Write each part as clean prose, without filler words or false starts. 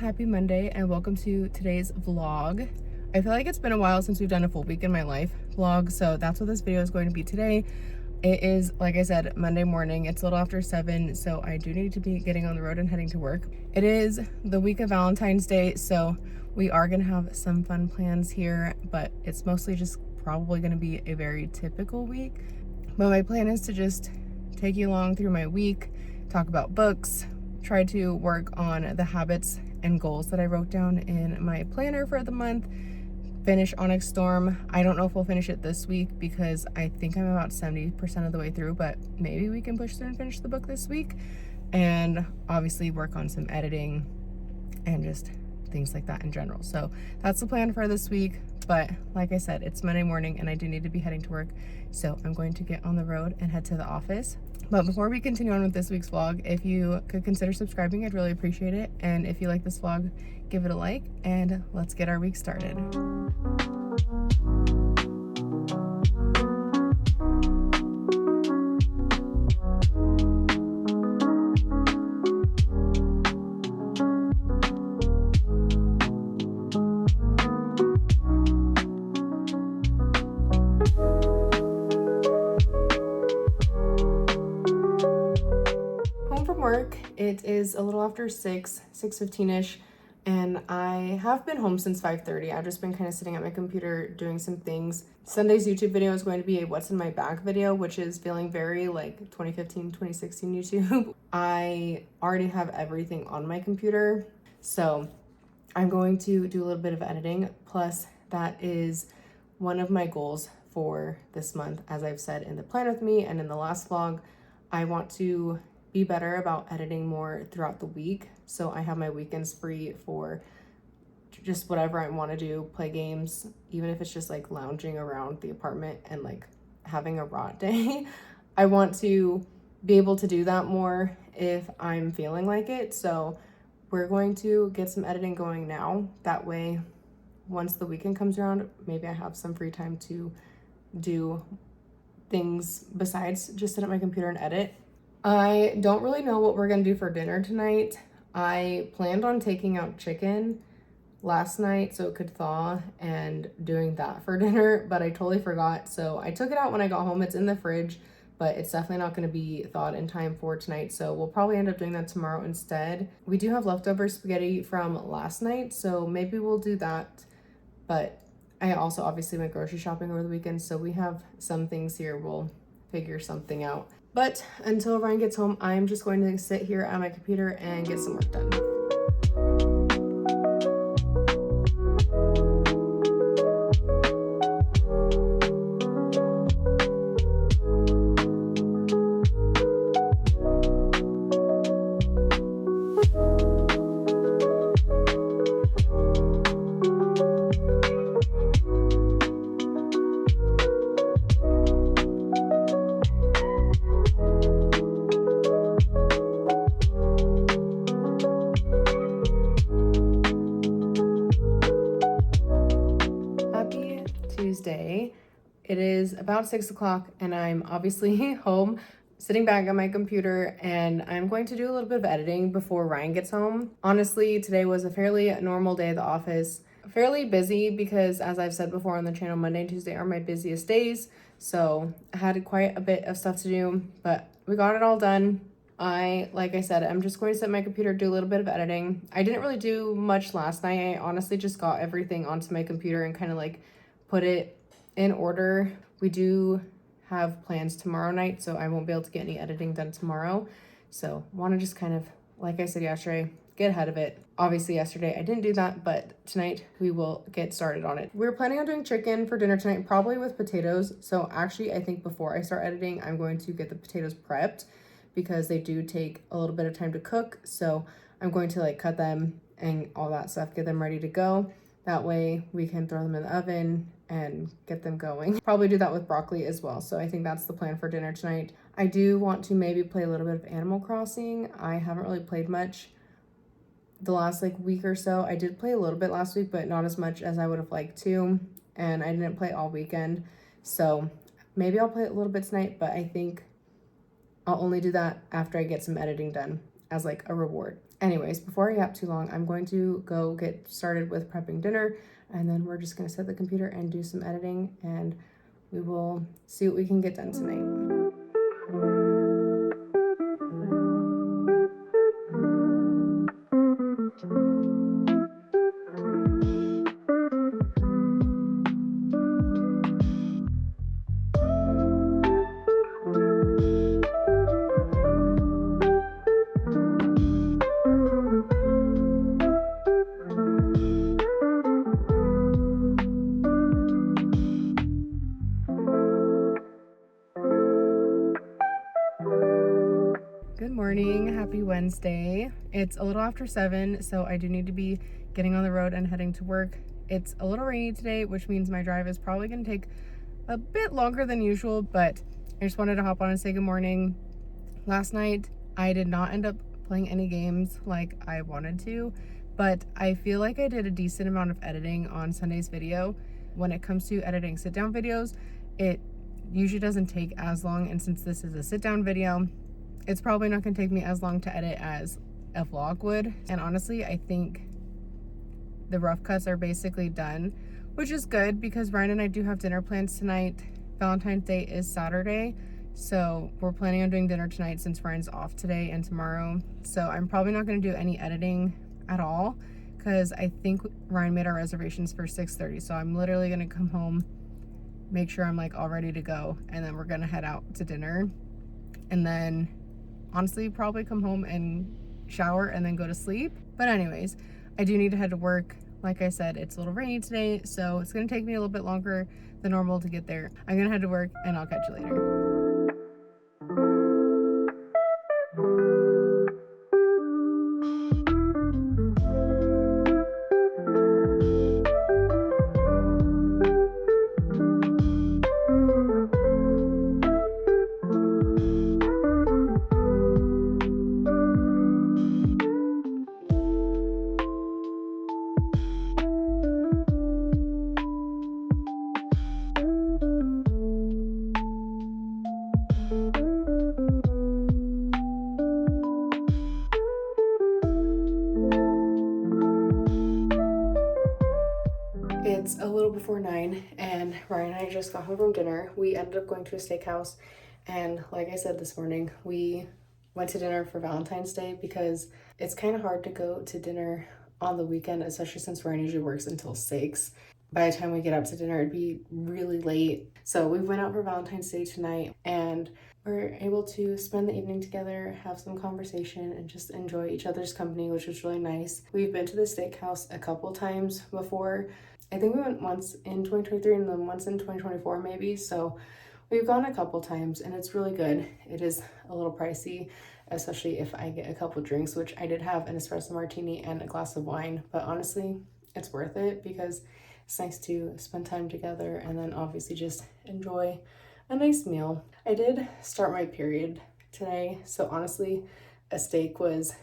happy Monday, and welcome to today's vlog. I feel like it's been a while since we've done a full week in my life vlog, so that's what this video is going to be today. It is, like I said, Monday morning. It's a little after 7, so I do need to be getting on the road and heading to work. It is the week of Valentine's Day, so we are gonna have some fun plans here, but it's mostly just probably gonna be a very typical week. But my plan is to just take you along through my week, talk about books, try to work on the habits and goals that I wrote down in my planner for the month, finish Onyx Storm. I don't know if we'll finish it this week because I think I'm about 70% of the way through, but maybe we can push through and finish the book this week. And obviously work on some editing and just things like that in general. So that's the plan for this week. But like I said, it's Monday morning and I do need to be heading to work. So I'm going to get on the road and head to the office. But before we continue on with this week's vlog, if you could consider subscribing, I'd really appreciate it. And if you like this vlog, give it a like, and let's get our week started. Work. It is a little after 6:15ish, and I have been home since 5:30. I've just been kind of sitting at my computer doing some things. Sunday's YouTube video is going to be a what's in my bag video, which is feeling very like 2015, 2016 YouTube. I already have everything on my computer, so I'm going to do a little bit of editing. Plus, that is one of my goals for this month. As I've said in the plan with me and in the last vlog, I want to be better about editing more throughout the week, so I have my weekends free for just whatever I want to do, play games, even if it's just like lounging around the apartment and like having a rot day. I want to be able to do that more if I'm feeling like it, so we're going to get some editing going now. That way, once the weekend comes around, maybe I have some free time to do things besides just sit at my computer and edit. I don't really know what we're gonna do for dinner tonight. I planned on taking out chicken last night so it could thaw and doing that for dinner, but I totally forgot. So I took it out when I got home. It's in the fridge, but it's definitely not gonna be thawed in time for tonight. So we'll probably end up doing that tomorrow instead. We do have leftover spaghetti from last night, so maybe we'll do that. But I also obviously went grocery shopping over the weekend, so we have some things here. We'll figure something out. But until Ryan gets home, I'm just going to sit here at my computer and get some work done. Tuesday. It is about 6 o'clock and I'm obviously home sitting back on my computer, and I'm going to do a little bit of editing before Ryan gets home. Honestly, today was a fairly normal day at the office. Fairly busy because, as I've said before on the channel, Monday and Tuesday are my busiest days. So I had quite a bit of stuff to do, but we got it all done. Like I said, I'm just going to sit at my computer, do a little bit of editing. I didn't really do much last night. I honestly just got everything onto my computer and kind of like put it in order. We do have plans tomorrow night, so I won't be able to get any editing done tomorrow. So want to just kind of, like I said yesterday, get ahead of it. Obviously yesterday I didn't do that, but tonight we will get started on it. We're planning on doing chicken for dinner tonight, probably with potatoes. So actually I think before I start editing, I'm going to get the potatoes prepped because they do take a little bit of time to cook. So I'm going to like cut them and all that stuff, get them ready to go. That way we can throw them in the oven and get them going. Probably do that with broccoli as well. So I think that's the plan for dinner tonight. I do want to maybe play a little bit of Animal Crossing. I haven't really played much the last like week or so. I did play a little bit last week, but not as much as I would have liked to. And I didn't play all weekend. So maybe I'll play it a little bit tonight, but I think I'll only do that after I get some editing done as like a reward. Anyways, before I yap too long, I'm going to go get started with prepping dinner, and then we're just gonna set the computer and do some editing, and we will see what we can get done tonight. Good morning, happy Wednesday. It's a little after 7, so I do need to be getting on the road and heading to work. It's a little rainy today, which means my drive is probably gonna take a bit longer than usual, but I just wanted to hop on and say good morning. Last night, I did not end up playing any games like I wanted to, but I feel like I did a decent amount of editing on Sunday's video. When it comes to editing sit-down videos, it usually doesn't take as long, and since this is a sit-down video, it's probably not gonna take me as long to edit as a vlog would. And honestly, I think the rough cuts are basically done, which is good because Ryan and I do have dinner plans tonight. Valentine's Day is Saturday, so we're planning on doing dinner tonight since Ryan's off today and tomorrow. So I'm probably not gonna do any editing at all because I think Ryan made our reservations for 6:30. So I'm literally gonna come home, make sure I'm like all ready to go, and then we're gonna head out to dinner. And then honestly probably come home and shower and then go to sleep. But anyways, I do need to head to work. Like I said, it's a little rainy today, so it's gonna take me a little bit longer than normal to get there. I'm gonna head to work and I'll catch you later. It's a little before 9 and Ryan and I just got home from dinner. We ended up going to a steakhouse, and like I said this morning, we went to dinner for Valentine's Day because it's kind of hard to go to dinner on the weekend, especially since Ryan usually works until 6. By the time we get out to dinner, it'd be really late. So we went out for Valentine's Day tonight, and we're able to spend the evening together, have some conversation, and just enjoy each other's company, which was really nice. We've been to the steakhouse a couple times before. I think we went once in 2023 and then once in 2024 maybe. So we've gone a couple times and it's really good. It is a little pricey, especially if I get a couple drinks, which I did have an espresso martini and a glass of wine. But honestly, it's worth it because it's nice to spend time together and then obviously just enjoy a nice meal. I did start my period today, so honestly, a steak was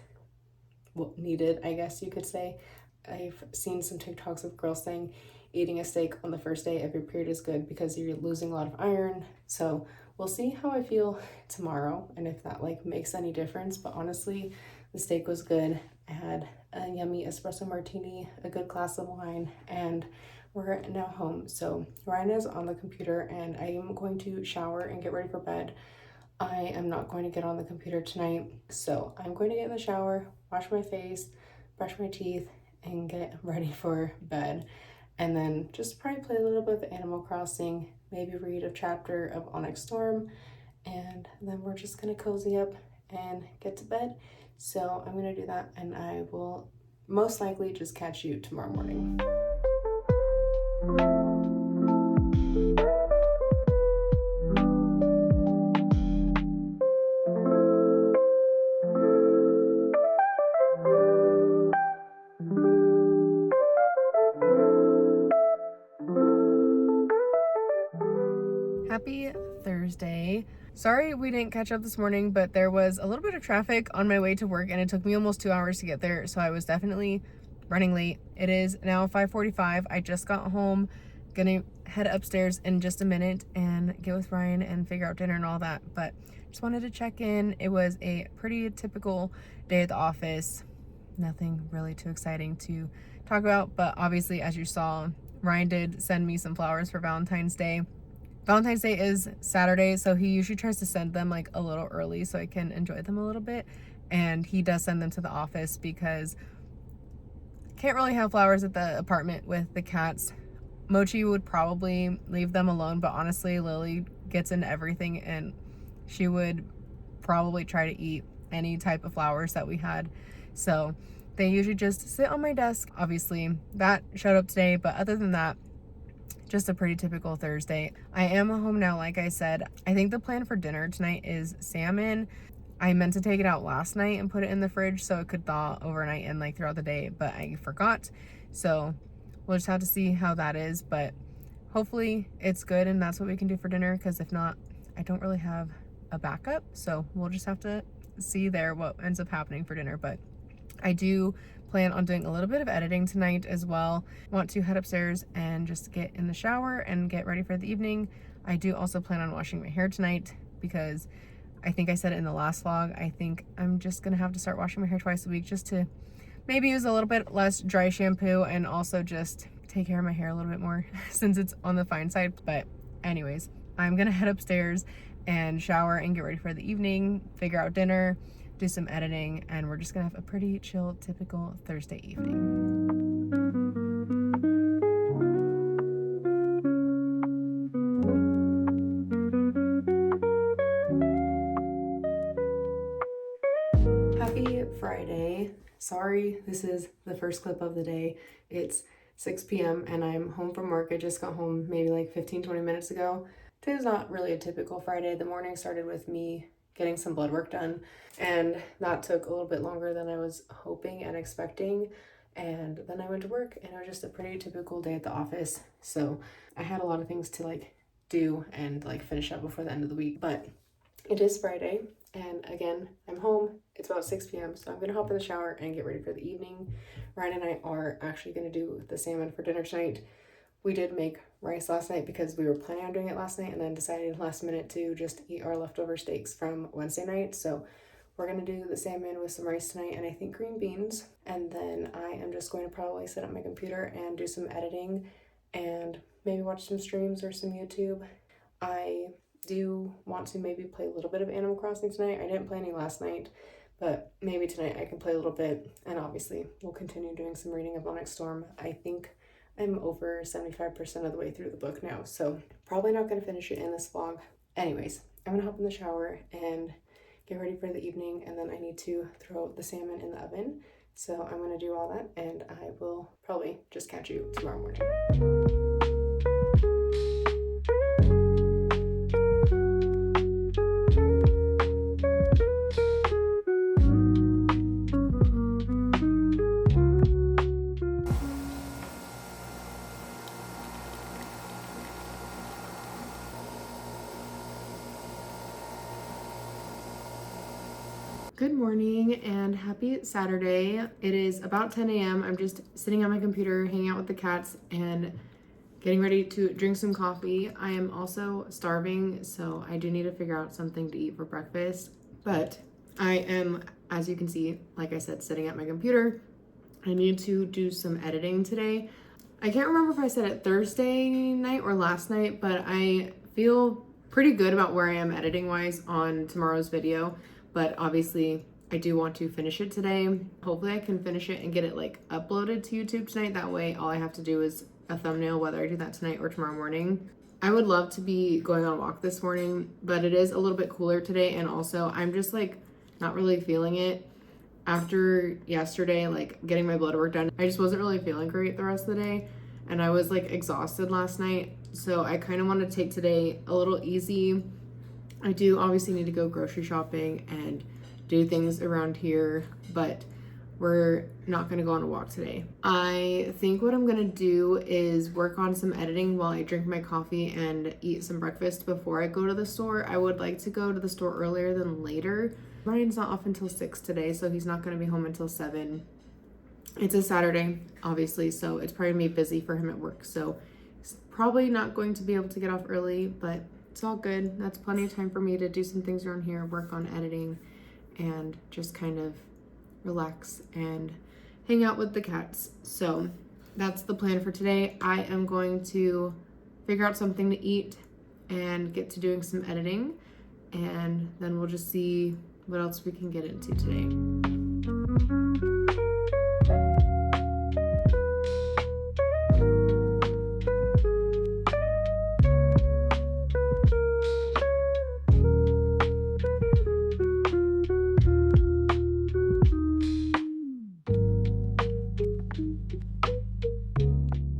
needed, I guess you could say. I've seen some TikToks of girls saying eating a steak on the first day of your period is good because you're losing a lot of iron. So we'll see how I feel tomorrow and if that like makes any difference. But honestly, the steak was good. I had a yummy espresso martini, a good glass of wine, and we're now home. So Ryan is on the computer and I am going to shower and get ready for bed. I am not going to get on the computer tonight. So I'm going to get in the shower, wash my face, brush my teeth, and get ready for bed, and then just probably play a little bit of Animal Crossing, maybe read a chapter of Onyx, and then we're just gonna cozy up and get to bed. So I'm gonna do that, and I will most likely just catch you tomorrow morning. Happy Thursday. Sorry we didn't catch up this morning, but there was a little bit of traffic on my way to work and it took me almost 2 hours to get there, so I was definitely running late. It is now 5:45. I just got home, gonna head upstairs in just a minute and get with Ryan and figure out dinner and all that, but just wanted to check in. It was a pretty typical day at the office. nothing really too exciting to talk about. But obviously, as you saw, Ryan did send me some flowers for Valentine's Day. Valentine's Day is Saturday, so he usually tries to send them like a little early so I can enjoy them a little bit. And he does send them to the office because can't really have flowers at the apartment with the cats. Mochi would probably leave them alone, but honestly, Lily gets into everything and she would probably try to eat any type of flowers that we had. So they usually just sit on my desk. Obviously, that showed up today, but other than that, just a pretty typical Thursday. I am home now, like I said. I think the plan for dinner tonight is salmon. I meant to take it out last night and put it in the fridge so it could thaw overnight and like throughout the day, but I forgot. So we'll just have to see how that is, but hopefully it's good and that's what we can do for dinner, because if not, I don't really have a backup. So we'll just have to see there what ends up happening for dinner. But I do plan on doing a little bit of editing tonight as well. Want to head upstairs and just get in the shower and get ready for the evening. I do also plan on washing my hair tonight because I think I said it in the last vlog. I think I'm just gonna have to start washing my hair twice a week just to maybe use a little bit less dry shampoo and also just take care of my hair a little bit more since it's on the fine side. But anyways, I'm gonna head upstairs and shower and get ready for the evening, figure out dinner, do some editing, and we're just gonna have a pretty chill, typical Thursday evening. Happy Friday. Sorry, this is the first clip of the day. It's 6 p.m. and I'm home from work. I just got home maybe like 15-20 minutes ago. Today's not really a typical Friday. The morning started with me getting some blood work done, and that took a little bit longer than I was hoping and expecting. And then I went to work and it was just a pretty typical day at the office. So I had a lot of things to like do and like finish up before the end of the week, but it is Friday. And again, I'm home. It's about 6 p.m. So I'm gonna hop in the shower and get ready for the evening. Ryan and I are actually gonna do the salmon for dinner tonight. We did make rice last night because we were planning on doing it last night and then decided last minute to just eat our leftover steaks from Wednesday night. So we're gonna do the salmon with some rice tonight and I think green beans. And then I am just going to probably sit at my computer and do some editing and maybe watch some streams or some YouTube. I do want to maybe play a little bit of Animal Crossing tonight. I didn't play any last night, but maybe tonight I can play a little bit. And obviously we'll continue doing some reading of Onyx. I think I'm over 75% of the way through the book now, so probably not going to finish it in this vlog. Anyways, I'm going to hop in the shower and get ready for the evening, and then I need to throw the salmon in the oven. So I'm going to do all that, and I will probably just catch you tomorrow morning. Good morning and happy Saturday. It is about 10 a.m. I'm just sitting on my computer, hanging out with the cats and getting ready to drink some coffee. I am also starving, so I do need to figure out something to eat for breakfast. But I am, as you can see, like I said, sitting at my computer. I need to do some editing today. I can't remember if I said it Thursday night or last night, but I feel pretty good about where I am editing wise on tomorrow's video. But obviously I do want to finish it today. Hopefully I can finish it and get it like uploaded to YouTube tonight. That way all I have to do is a thumbnail, whether I do that tonight or tomorrow morning. I would love to be going on a walk this morning, but it is a little bit cooler today. And also I'm just like not really feeling it after yesterday, like getting my blood work done. I just wasn't really feeling great the rest of the day. And I was like exhausted last night. So I kind of want to take today a little easy. I do obviously need to go grocery shopping and do things around here, but we're not going to go on a walk today. I think what I'm going to do is work on some editing while I drink my coffee and eat some breakfast before I go to the store. I would like to go to the store earlier than later. Ryan's not off until 6 today, so he's not going to be home until 7. It's a Saturday, obviously, so it's probably going to be busy for him at work. So he's probably not going to be able to get off early, but it's all good. That's plenty of time for me to do some things around here, work on editing, and just kind of relax and hang out with the cats. So that's the plan for today. I am going to figure out something to eat and get to doing some editing, and then we'll just see what else we can get into today.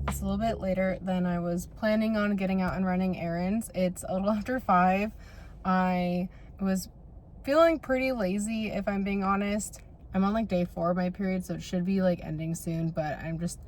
It's a little bit later than I was planning on getting out and running errands. It's a little after 5. I was feeling pretty lazy, if I'm being honest. I'm on like day 4 of my period, so it should be like ending soon, but I'm just,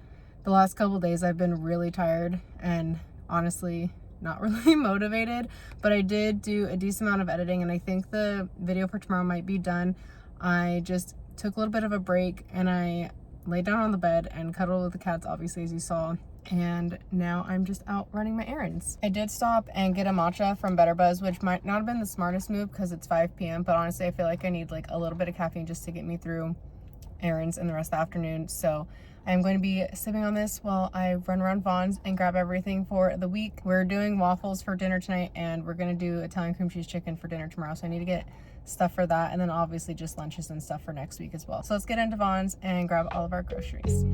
the last couple days I've been really tired and honestly not really motivated. But I did do a decent amount of editing, and I think the video for tomorrow might be done. I just took a little bit of a break and I laid down on the bed and cuddled with the cats, obviously, as you saw. And now I'm just out running my errands. I did stop and get a matcha from Better Buzz, which might not have been the smartest move because it's 5 p.m. But honestly, I feel like I need like a little bit of caffeine just to get me through errands and the rest of the afternoon. So I'm going to be sipping on this while I run around Vaughn's and grab everything for the week. We're doing waffles for dinner tonight, and we're going to do Italian cream cheese chicken for dinner tomorrow. So I need to get stuff for that, and then obviously just lunches and stuff for next week as well. So let's get into Vaughn's and grab all of our groceries.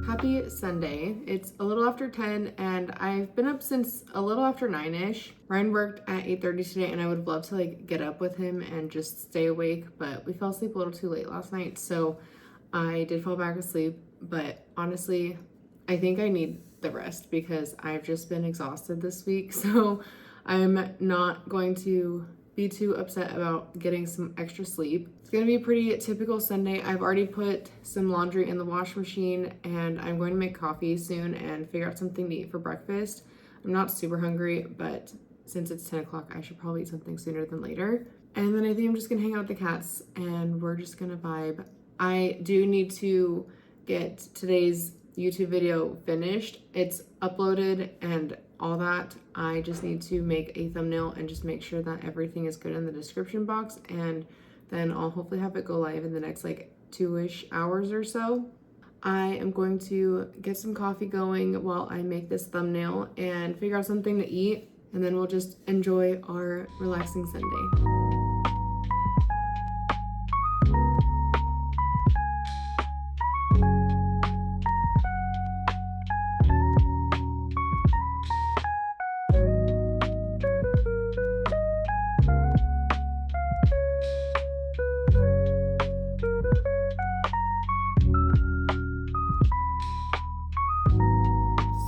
Happy Sunday. It's a little after 10 and I've been up since a little after 9ish. Ryan worked at 8:30 today, and I would have loved to like get up with him and just stay awake, but we fell asleep a little too late last night, so I did fall back asleep. But honestly, I think I need the rest because I've just been exhausted this week, so I'm not going to be too upset about getting some extra sleep. It's gonna be a pretty typical Sunday. I've already put some laundry in the wash machine, and I'm going to make coffee soon and figure out something to eat for breakfast. I'm not super hungry, but since it's 10 o'clock, I should probably eat something sooner than later. And then I think I'm just gonna hang out with the cats and we're just gonna vibe. I do need to get today's YouTube video finished. It's uploaded and all that. I just need to make a thumbnail and just make sure that everything is good in the description box, and then I'll hopefully have it go live in the next like 2-ish hours or so. I am going to get some coffee going while I make this thumbnail and figure out something to eat, and then we'll just enjoy our relaxing Sunday.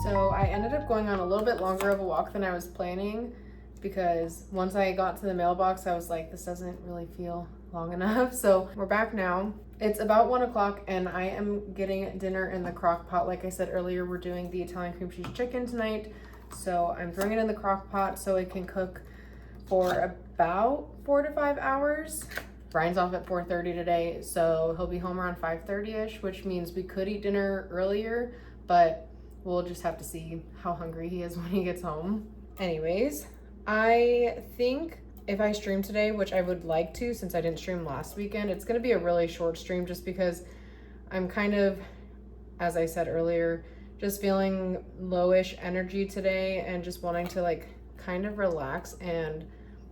So I ended up going on a little bit longer of a walk than I was planning, because once I got to the mailbox, I was like, this doesn't really feel long enough. So we're back now. It's about 1 o'clock and I am getting dinner in the crock pot. Like I said earlier, we're doing the Italian cream cheese chicken tonight. So I'm throwing it in the crock pot so it can cook for about 4 to 5 hours. Brian's off at 4:30 today, so he'll be home around 5:30ish, which means we could eat dinner earlier, but we'll just have to see how hungry he is when he gets home. Anyways, I think if I stream today, which I would like to since I didn't stream last weekend, it's gonna be a really short stream just because I'm kind of, as I said earlier, just feeling lowish energy today and just wanting to like kind of relax and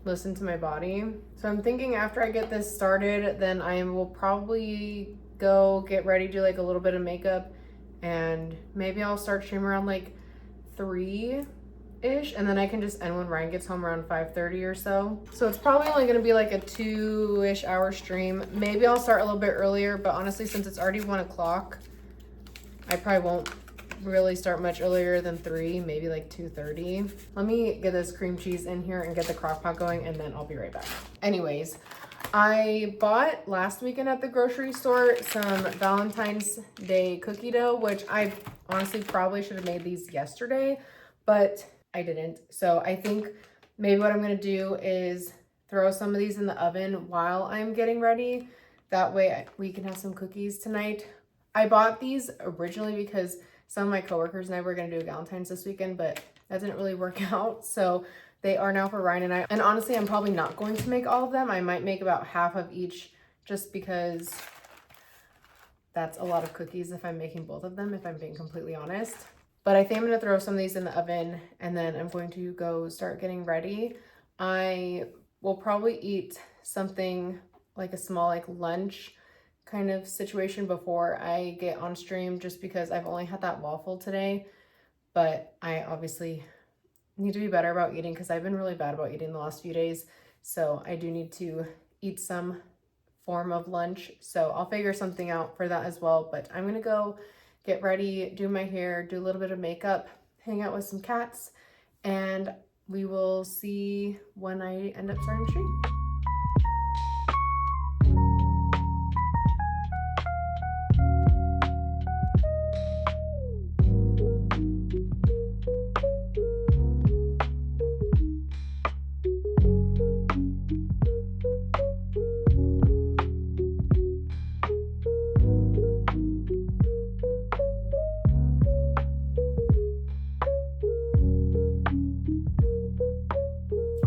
listen to my body. So I'm thinking after I get this started, then I will probably go get ready, do like a little bit of makeup, and maybe I'll start streaming around like 3-ish, and then I can just end when Ryan gets home around 5:30 or so. So it's probably only gonna be like a 2-ish hour stream. Maybe I'll start a little bit earlier, but honestly, since it's already 1 o'clock, I probably won't really start much earlier than 3, maybe like 2:30. Let me get this cream cheese in here and get the crock pot going, and then I'll be right back. Anyways, I bought last weekend at the grocery store some Valentine's Day cookie dough, which I honestly probably should have made these yesterday, but I didn't. So I think maybe what I'm gonna do is throw some of these in the oven while I'm getting ready. That way we can have some cookies tonight. I bought these originally because some of my coworkers and I were gonna do Valentine's this weekend, but that didn't really work out. So they are now for Ryan and I. And honestly, I'm probably not going to make all of them. I might make about half of each just because that's a lot of cookies if I'm making both of them, if I'm being completely honest. But I think I'm gonna throw some of these in the oven and then I'm going to go start getting ready. I will probably eat something like a small like lunch kind of situation before I get on stream, just because I've only had that waffle today. But I obviously need to be better about eating because I've been really bad about eating the last few days. So I do need to eat some form of lunch. So I'll figure something out for that as well. But I'm gonna go get ready, do my hair, do a little bit of makeup, hang out with some cats, and we will see when I end up starting stream.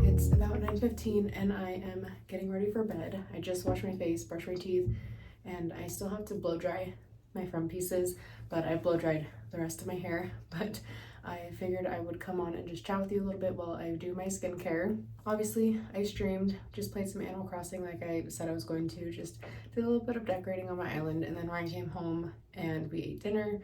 It's about 9:15 and I am getting ready for bed. I just washed my face, brushed my teeth, and I still have to blow dry my front pieces, but I blow dried the rest of my hair. But I figured I would come on and just chat with you a little bit while I do my skincare. Obviously, I streamed, just played some Animal Crossing like I said I was going to, just did a little bit of decorating on my island, and then Ryan came home and we ate dinner.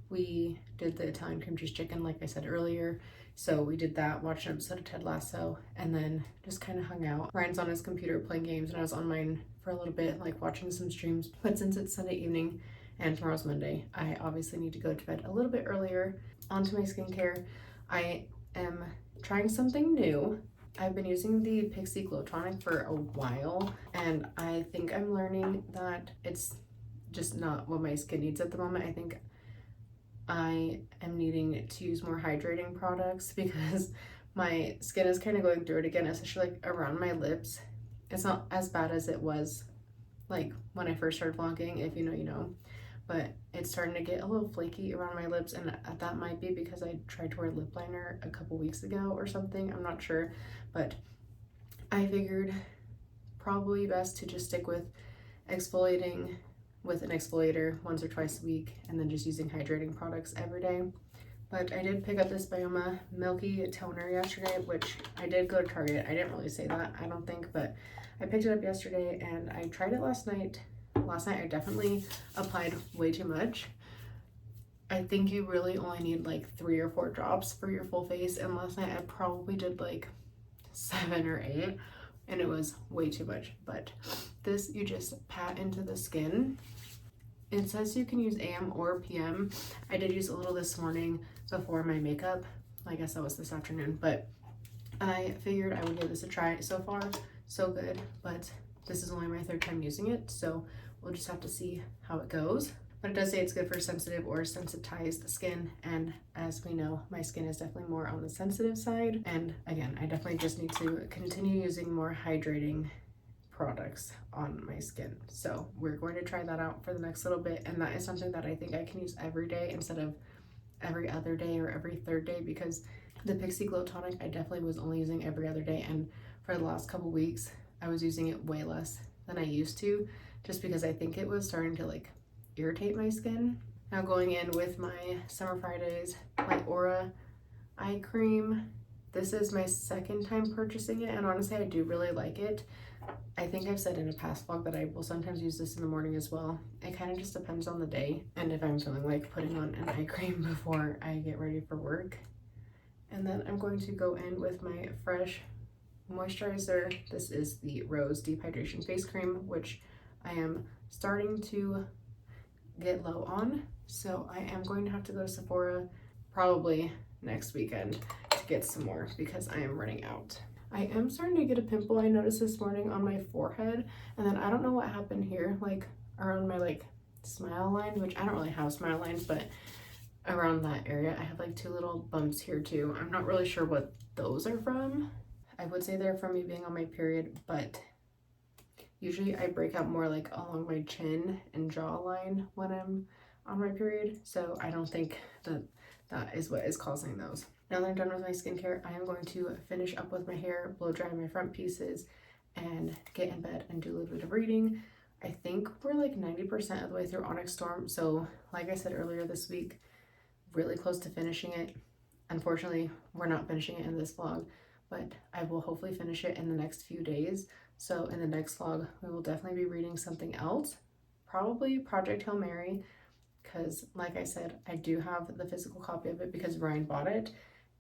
We did the Italian cream cheese chicken like I said earlier. So we did that, watched an episode of Ted Lasso, and then just kind of hung out. Ryan's on his computer playing games and I was on mine for a little bit, like watching some streams. But since it's Sunday evening and tomorrow's Monday, I obviously need to go to bed a little bit earlier. Onto my skincare. I am trying something new. I've been using the Pixi Glow Tonic for a while, and I think I'm learning that it's just not what my skin needs at the moment. I think I am needing to use more hydrating products because my skin is kind of going through it again, especially like around my lips. It's not as bad as it was like when I first started vlogging, if you know, you know, but it's starting to get a little flaky around my lips, and that might be because I tried to wear lip liner a couple weeks ago or something. I'm not sure, but I figured probably best to just stick with exfoliating with an exfoliator once or twice a week and then just using hydrating products every day. But I did pick up this Bioma Milky Toner yesterday, which I did go to Target. I didn't really say that, I don't think, but I picked it up yesterday and I tried it last night. Last night I definitely applied way too much. I think you really only need like 3 or 4 drops for your full face, and last night I probably did like 7 or 8 and it was way too much. But this, you just pat into the skin. It says you can use AM or PM. I did use a little this morning before my makeup. I guess that was this afternoon, but I figured I would give this a try. So far, so good, but this is only my 3rd time using it, so we'll just have to see how it goes. But it does say it's good for sensitive or sensitized skin, and as we know, my skin is definitely more on the sensitive side. And again, I definitely just need to continue using more hydrating products on my skin. So we're going to try that out for the next little bit, and that is something that I think I can use every day instead of every other day or every 3rd day, because the Pixi Glow Tonic I definitely was only using every other day, and for the last couple weeks I was using it way less than I used to, just because I think it was starting to like irritate my skin. Now going in with my Summer Fridays Light Aura eye cream. This is my 2nd time purchasing it, and honestly I do really like it. I think I've said in a past vlog that I will sometimes use this in the morning as well. It kind of just depends on the day and if I'm feeling like putting on an eye cream before I get ready for work. And then I'm going to go in with my Fresh moisturizer. This is the Rose Deep Hydration Face Cream, which I am starting to get low on. So I am going to have to go to Sephora probably next weekend to get some more because I am running out. I am starting to get a pimple I noticed this morning on my forehead, and then I don't know what happened here, like around my like smile lines, which I don't really have smile lines, but around that area. I have like 2 little bumps here too. I'm not really sure what those are from. I would say they're from me being on my period, but usually I break out more like along my chin and jawline when I'm on my period. So I don't think that that is what is causing those. Now that I'm done with my skincare, I am going to finish up with my hair, blow dry my front pieces, and get in bed and do a little bit of reading. I think we're like 90% of the way through Onyx Storm. So like I said earlier this week, really close to finishing it. Unfortunately, we're not finishing it in this vlog, but I will hopefully finish it in the next few days. So in the next vlog, we will definitely be reading something else, probably Project Hail Mary, because like I said, I do have the physical copy of it because Ryan bought it,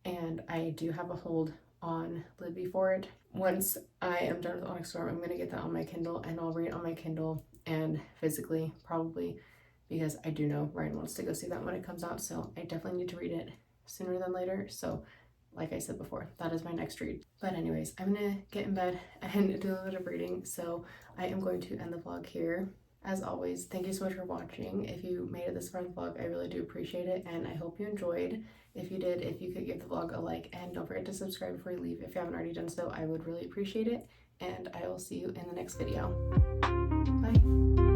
and I do have a hold on Libby for it. Once I am done with Onyx Storm, I'm gonna get that on my Kindle, and I'll read it on my Kindle and physically, probably, because I do know Ryan wants to go see that when it comes out, so I definitely need to read it sooner than later. So like I said before, that is my next read. But anyways, I'm gonna get in bed and do a little bit of reading, so I am going to end the vlog here. As always, thank you so much for watching. If you made it this far in the vlog, I really do appreciate it, and I hope you enjoyed. If you did, if you could give the vlog a like, and don't forget to subscribe before you leave if you haven't already done so, I would really appreciate it, and I will see you in the next video. Bye!